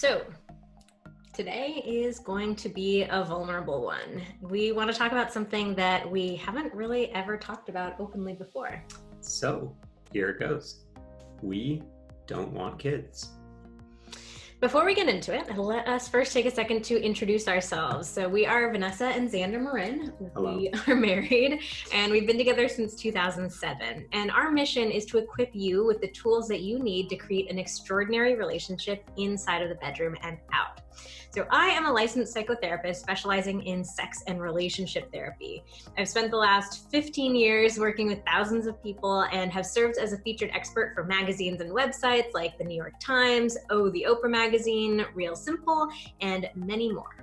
So today is going to be a vulnerable one. We want to talk about something that we haven't really ever talked about openly before. So here it goes. We don't want kids. Before we get into it, let us first take a second to introduce ourselves. So we are Vanessa and Xander Marin. Hello. We are married and we've been together since 2007. And our mission is to equip you with the tools that you need to create an extraordinary relationship inside of the bedroom and out. So I am a licensed psychotherapist specializing in sex and relationship therapy. I've spent the last 15 years working with thousands of people and have served as a featured expert for magazines and websites like the New York Times, the Oprah magazine, Real Simple, and many more.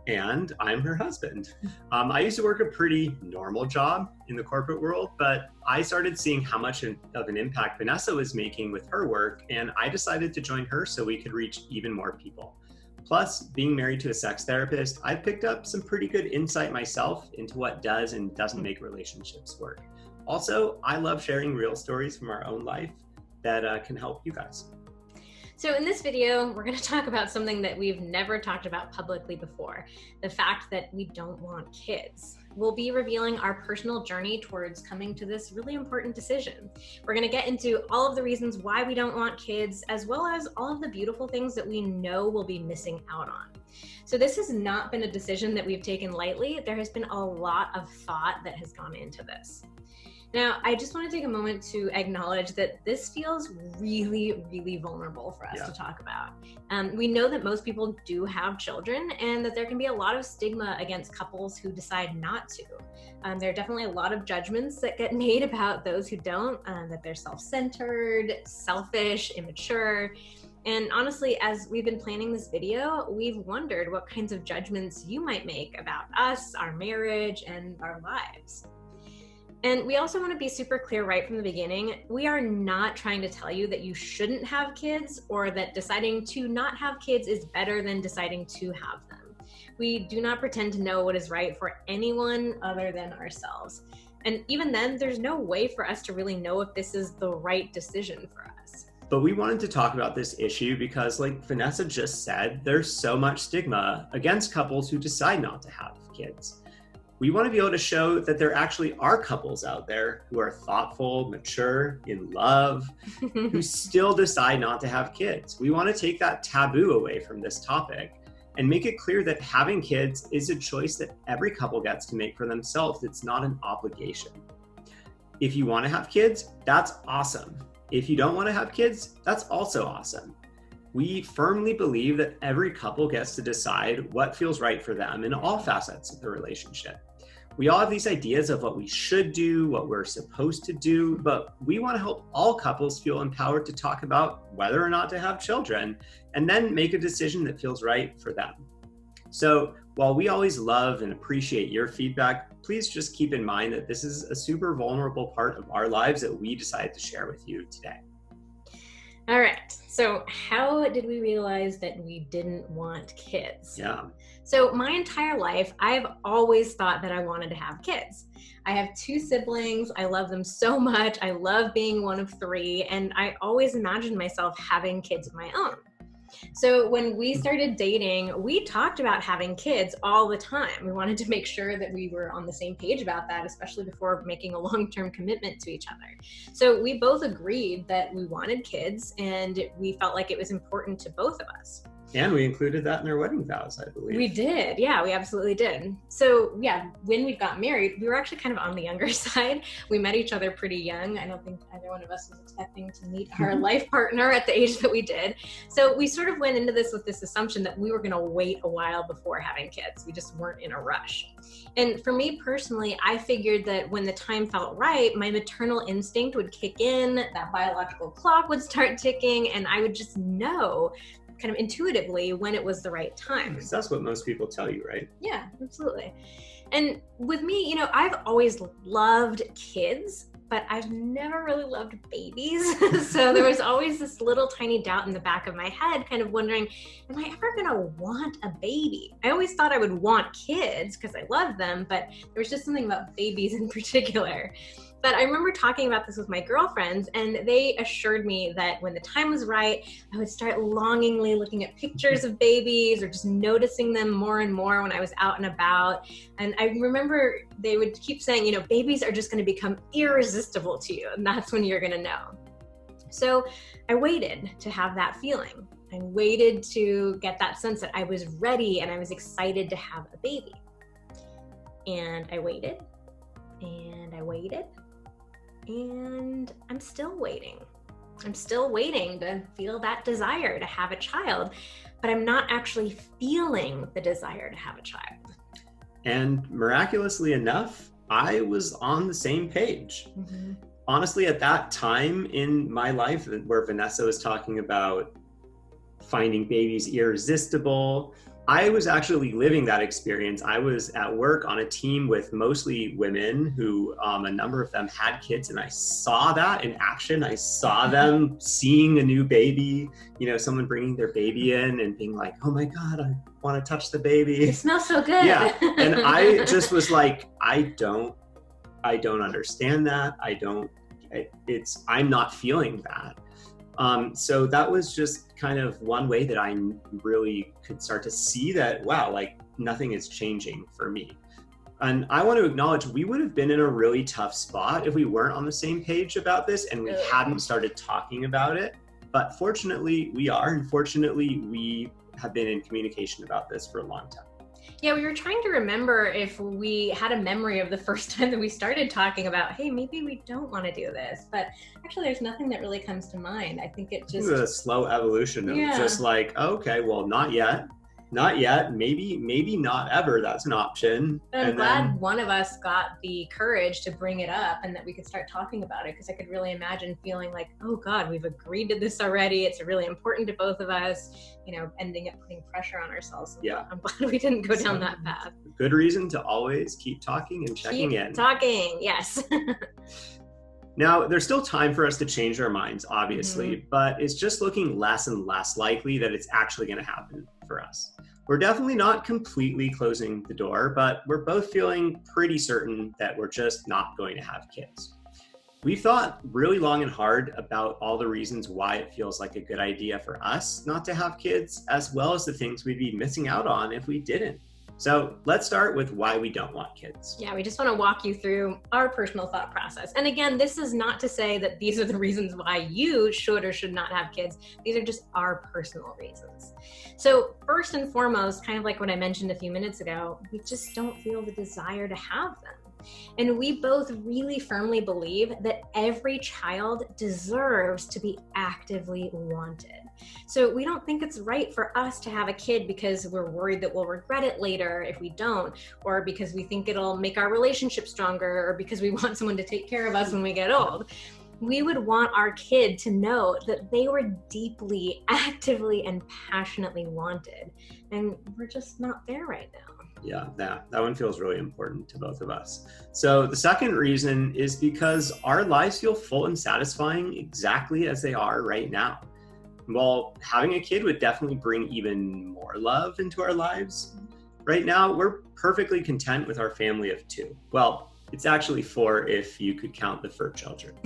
And I'm her husband. I used to work a pretty normal job in the corporate world, but I started seeing how much of an impact Vanessa was making with her work, and I decided to join her so we could reach even more people. Plus, being married to a sex therapist, I've picked up some pretty good insight myself into what does and doesn't make relationships work. Also, I love sharing real stories from our own life that can help you guys. So in this video, we're going to talk about something that we've never talked about publicly before, the fact that we don't want kids. We'll be revealing our personal journey towards coming to this really important decision. We're going to get into all of the reasons why we don't want kids, as well as all of the beautiful things that we know we'll be missing out on. So this has not been a decision that we've taken lightly. There has been a lot of thought that has gone into this. Now, I just want to take a moment to acknowledge that this feels really, really vulnerable for us to talk about. We know that most people do have children and that there can be a lot of stigma against couples who decide not to. There are definitely a lot of judgments that get made about those who don't, that they're self-centered, selfish, immature. And honestly, as we've been planning this video, we've wondered what kinds of judgments you might make about us, our marriage, and our lives. And we also want to be super clear right from the beginning. We are not trying to tell you that you shouldn't have kids or that deciding to not have kids is better than deciding to have them. We do not pretend to know what is right for anyone other than ourselves. And even then, there's no way for us to really know if this is the right decision for us. But we wanted to talk about this issue because, like Vanessa just said, there's so much stigma against couples who decide not to have kids. We want to be able to show that there actually are couples out there who are thoughtful, mature, in love, who still decide not to have kids. We want to take that taboo away from this topic and make it clear that having kids is a choice that every couple gets to make for themselves. It's not an obligation. If you want to have kids, that's awesome. If you don't want to have kids, that's also awesome. We firmly believe that every couple gets to decide what feels right for them in all facets of the relationship. We all have these ideas of what we should do, what we're supposed to do, but we want to help all couples feel empowered to talk about whether or not to have children and then make a decision that feels right for them. So while we always love and appreciate your feedback, please just keep in mind that this is a super vulnerable part of our lives that we decided to share with you today. All right, so how did we realize that we didn't want kids? So my entire life, I've always thought that I wanted to have kids. I have 2 siblings. I love them so much. I love being one of 3, and I always imagined myself having kids of my own. So when we started dating, we talked about having kids all the time. We wanted to make sure that we were on the same page about that, especially before making a long-term commitment to each other. So we both agreed that we wanted kids, and we felt like it was important to both of us. And we included that in our wedding vows, I believe. We did. Yeah, we absolutely did. So yeah, when we got married, we were actually kind of on the younger side. We met each other pretty young. I don't think either one of us was expecting to meet our life partner at the age that we did. So we sort of went into this with this assumption that we were going to wait a while before having kids. We just weren't in a rush. And for me personally, I figured that when the time felt right, my maternal instinct would kick in, that biological clock would start ticking, and I would just know kind of intuitively when it was the right time. Because that's what most people tell you, right? Yeah, absolutely. And with me, I've always loved kids, but I've never really loved babies. So there was always this little tiny doubt in the back of my head, kind of wondering, am I ever gonna want a baby? I always thought I would want kids because I love them, but there was just something about babies in particular. But I remember talking about this with my girlfriends, and they assured me that when the time was right, I would start longingly looking at pictures of babies or just noticing them more and more when I was out and about. And I remember they would keep saying, babies are just going to become irresistible to you, and that's when you're going to know. So I waited to have that feeling. I waited to get that sense that I was ready and I was excited to have a baby. And I waited, and I waited, and I'm still waiting. I'm still waiting to feel that desire to have a child, but I'm not actually feeling the desire to have a child. And miraculously enough, I was on the same page. Mm-hmm. Honestly, at that time in my life where Vanessa was talking about finding babies irresistible, I was actually living that experience. I was at work on a team with mostly women who, a number of them had kids, and I saw that in action. I saw them seeing a new baby, someone bringing their baby in and being like, oh my God, I want to touch the baby. It smells so good. Yeah. And I just was like, I don't understand that. I'm not feeling that. So that was just kind of one way that I really could start to see that, wow, like nothing is changing for me. And I want to acknowledge we would have been in a really tough spot if we weren't on the same page about this and we hadn't started talking about it. But fortunately we are, and fortunately we have been in communication about this for a long time. Yeah, we were trying to remember if we had a memory of the first time that we started talking about, hey, maybe we don't want to do this. But actually, there's nothing that really comes to mind. I think it just... a slow evolution of just like, okay, well, not yet, maybe not ever. That's an option. But I'm glad one of us got the courage to bring it up and that we could start talking about it, because I could really imagine feeling like, oh God, we've agreed to this already. It's really important to both of us, ending up putting pressure on ourselves. Yeah. I'm glad we didn't go down that path. Good reason to always keep talking and checking in. Talking, yes. Now, there's still time for us to change our minds, obviously, but it's just looking less and less likely that it's actually going to happen for us. We're definitely not completely closing the door, but we're both feeling pretty certain that we're just not going to have kids. We've thought really long and hard about all the reasons why it feels like a good idea for us not to have kids, as well as the things we'd be missing out on if we didn't. So let's start with why we don't want kids. Yeah, we just want to walk you through our personal thought process. And again, this is not to say that these are the reasons why you should or should not have kids. These are just our personal reasons. So first and foremost, kind of like what I mentioned a few minutes ago, we just don't feel the desire to have them. And we both really firmly believe that every child deserves to be actively wanted. So we don't think it's right for us to have a kid because we're worried that we'll regret it later if we don't, or because we think it'll make our relationship stronger, or because we want someone to take care of us when we get old. We would want our kid to know that they were deeply, actively, and passionately wanted. And we're just not there right now. Yeah, that one feels really important to both of us. So the second reason is because our lives feel full and satisfying exactly as they are right now. While having a kid would definitely bring even more love into our lives, right now we're perfectly content with our family of 2. Well, it's actually 4 if you could count the fur children.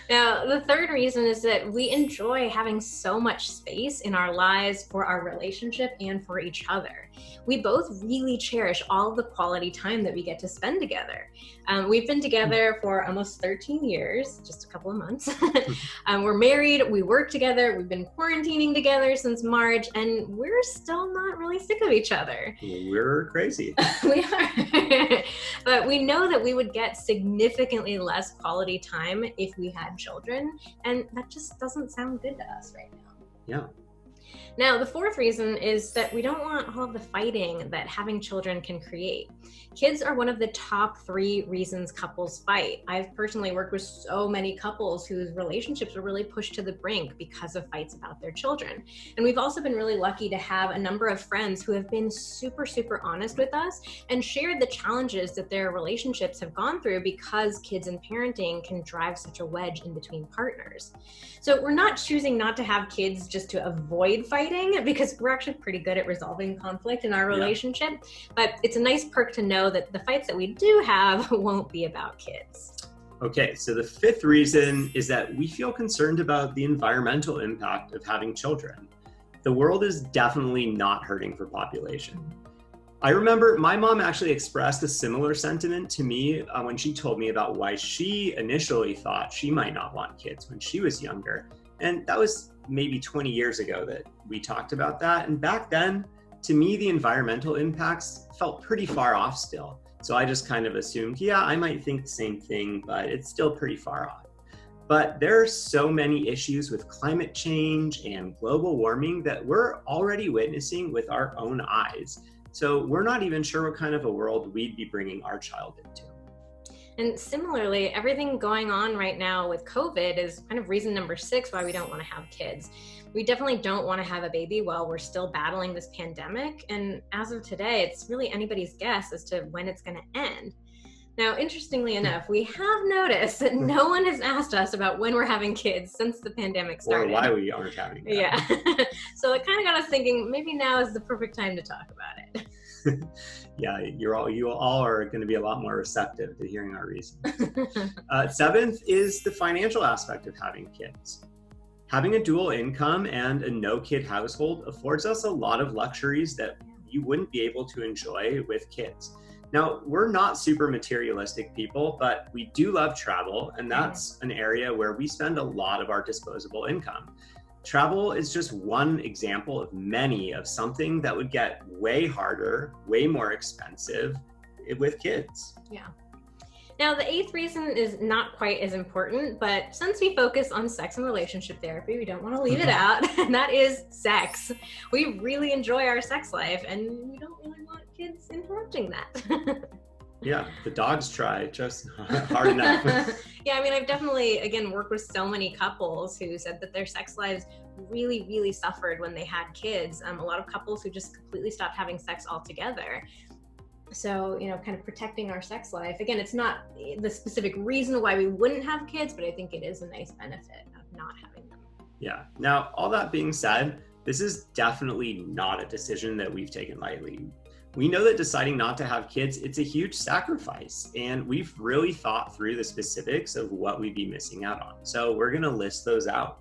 Now, the third reason is that we enjoy having so much space in our lives for our relationship and for each other. We both really cherish all of the quality time that we get to spend together. We've been together for almost 13 years, just a couple of months. We're married, we work together, we've been quarantining together since March, and we're still not really sick of each other. We're crazy. We are. But we know that we would get significantly less quality time if we had children, and that just doesn't sound good to us right now. Yeah. Now, the fourth reason is that we don't want all of the fighting that having children can create. Kids are one of the top 3 reasons couples fight. I've personally worked with so many couples whose relationships were really pushed to the brink because of fights about their children. And we've also been really lucky to have a number of friends who have been super, super honest with us and shared the challenges that their relationships have gone through because kids and parenting can drive such a wedge in between partners. So we're not choosing not to have kids just to avoid fighting, because we're actually pretty good at resolving conflict in our relationship. But it's a nice perk to know that the fights that we do have won't be about kids. Okay, so the fifth reason is that we feel concerned about the environmental impact of having children. The world is definitely not hurting for population. I remember my mom actually expressed a similar sentiment to me when she told me about why she initially thought she might not want kids when she was younger. And that was maybe 20 years ago that we talked about that. And back then, to me, the environmental impacts felt pretty far off still. So I just kind of assumed, yeah, I might think the same thing, but it's still pretty far off. But there are so many issues with climate change and global warming that we're already witnessing with our own eyes. So we're not even sure what kind of a world we'd be bringing our child into. And similarly, everything going on right now with COVID is kind of reason number 6 why we don't want to have kids. We definitely don't want to have a baby while we're still battling this pandemic. And as of today, it's really anybody's guess as to when it's going to end. Now, interestingly enough, we have noticed that no one has asked us about when we're having kids since the pandemic started. Or why we aren't having them. Yeah. So it kind of got us thinking, maybe now is the perfect time to talk about it. Yeah, you all are going to be a lot more receptive to hearing our reasons. 7th is the financial aspect of having kids. Having a dual income and a no-kid household affords us a lot of luxuries that you wouldn't be able to enjoy with kids. Now, we're not super materialistic people, but we do love travel, and that's an area where we spend a lot of our disposable income. Travel is just one example of many of something that would get way harder, way more expensive with kids. Yeah. Now, the 8th reason is not quite as important, but since we focus on sex and relationship therapy, we don't want to leave it out, and that is sex. We really enjoy our sex life, and we don't really want kids interrupting that. Yeah, the dogs try, just not hard enough. Yeah, I mean, I've definitely, again, worked with so many couples who said that their sex lives really, really suffered when they had kids. A lot of couples who just completely stopped having sex altogether. So, kind of protecting our sex life. Again, it's not the specific reason why we wouldn't have kids, but I think it is a nice benefit of not having them. Yeah. Now, all that being said, this is definitely not a decision that we've taken lightly. We know that deciding not to have kids, it's a huge sacrifice, and we've really thought through the specifics of what we'd be missing out on. So we're going to list those out.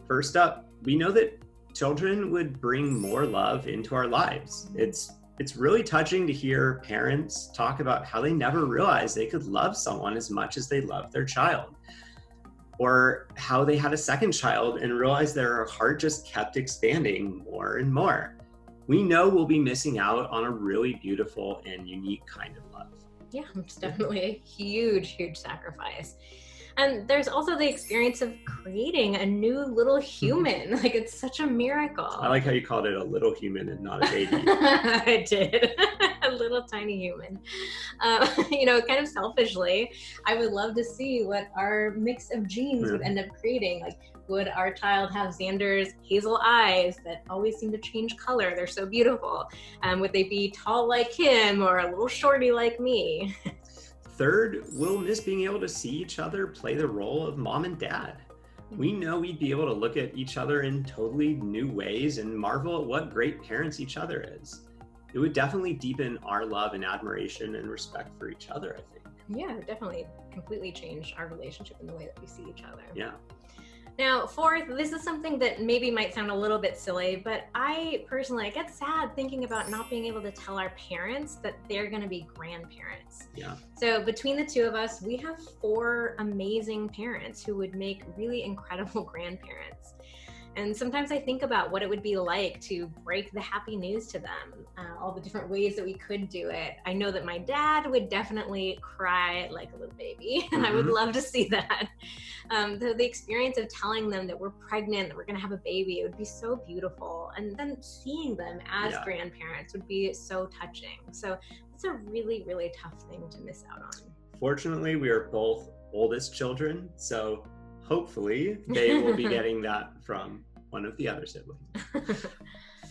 First up, we know that children would bring more love into our lives. It's really touching to hear parents talk about how they never realized they could love someone as much as they loved their child, or how they had a second child and realized their heart just kept expanding more and more. We know we'll be missing out on a really beautiful and unique kind of love. Yeah, it's definitely a huge, huge sacrifice. And there's also the experience of creating a new little human. Like, it's such a miracle. I like how you called it a little human and not a baby. I did. A little tiny human. Kind of selfishly, I would love to see what our mix of genes would end up creating. Like, would our child have Xander's hazel eyes that always seem to change color? They're so beautiful. Would they be tall like him or a little shorty like me? Third, we'll miss being able to see each other play the role of mom and dad. We know we'd be able to look at each other in totally new ways and marvel at what great parents each other is. It would definitely deepen our love and admiration and respect for each other, I think. Yeah, it would definitely completely change our relationship in the way that we see each other. Yeah. Now, 4th, this is something that maybe might sound a little bit silly, but I get sad thinking about not being able to tell our parents that they're going to be grandparents. Yeah. So between the two of us, we have 4 amazing parents who would make really incredible grandparents. And sometimes I think about what it would be like to break the happy news to them, all the different ways that we could do it. I know that my dad would definitely cry like a little baby, and I would love to see that. The experience of telling them that we're pregnant, that we're going to have a baby, it would be so beautiful. And then seeing them as grandparents would be so touching. So it's a really, really tough thing to miss out on. Fortunately, we are both oldest children, so hopefully they will be getting that from one of the other siblings.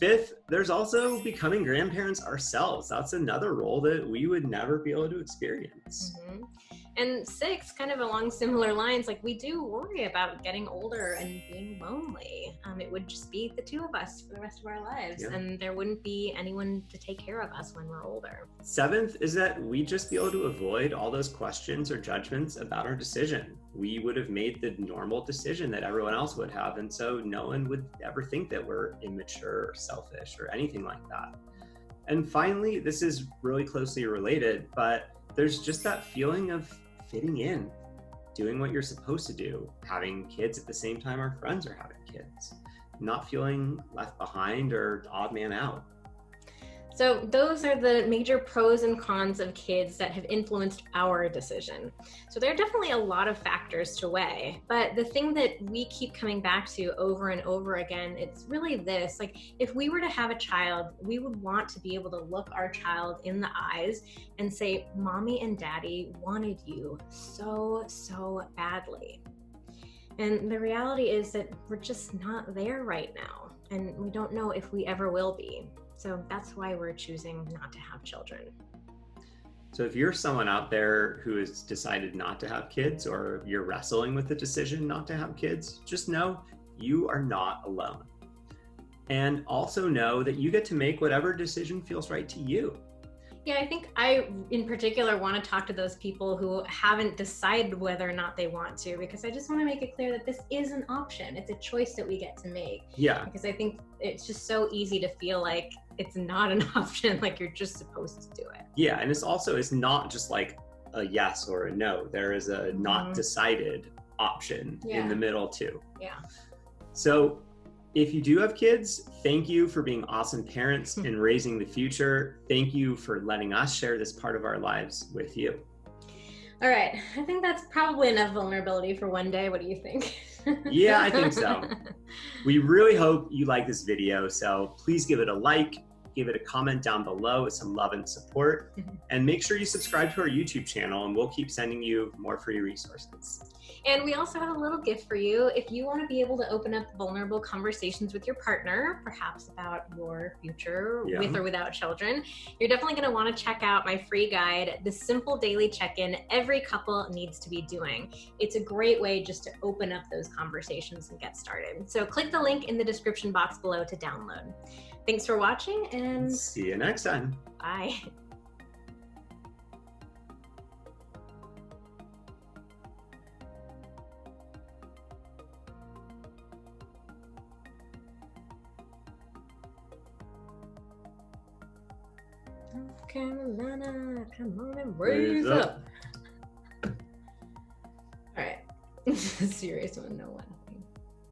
5th, there's also becoming grandparents ourselves. That's another role that we would never be able to experience. And 6, kind of along similar lines, like we do worry about getting older and being lonely. It would just be the 2 of us for the rest of our lives, and there wouldn't be anyone to take care of us when we're older. 7th is that we'd just be able to avoid all those questions or judgments about our decision. We would have made the normal decision that everyone else would have, and so no one would ever think that we're immature or selfish or anything like that. And finally, this is really closely related, but there's just that feeling of fitting in, doing what you're supposed to do, having kids at the same time our friends are having kids, not feeling left behind or the odd man out. So those are the major pros and cons of kids that have influenced our decision. So there are definitely a lot of factors to weigh, but the thing that we keep coming back to over and over again, it's really this, like if we were to have a child, we would want to be able to look our child in the eyes and say, Mommy and Daddy wanted you so badly. And the reality is that we're just not there right now, and we don't know if we ever will be. So that's why we're choosing not to have children. So if you're someone out there who has decided not to have kids, or you're wrestling with the decision not to have kids, just know you are not alone. And also know that you get to make whatever decision feels right to you. Yeah, I think I, in particular, want to talk to those people who haven't decided whether or not they want to, because I just want to make it clear that this is an option. It's a choice that we get to make. Yeah. Because I think it's just so easy to feel like it's not an option, like you're just supposed to do it. Yeah, and it's not just like a yes or a no. There is a not decided option in the middle too. Yeah. So if you do have kids, thank you for being awesome parents and raising the future. Thank you for letting us share this part of our lives with you. All right, I think that's probably enough vulnerability for one day. What do you think? Yeah, I think so. We really hope you like this video, so please give it a like, give it a comment down below with some love and support, and make sure you subscribe to our YouTube channel, and we'll keep sending you more free resources. And we also have a little gift for you. If you want to be able to open up vulnerable conversations with your partner, perhaps about your future with or without children, you're definitely going to want to check out my free guide, The Simple Daily Check-In Every Couple Needs to Be Doing. It's a great way just to open up those conversations and get started. So click the link in the description box below to download. Thanks for watching, and see you next time. Bye. Carolina, come on and raise up. All right. This is a serious one, no one.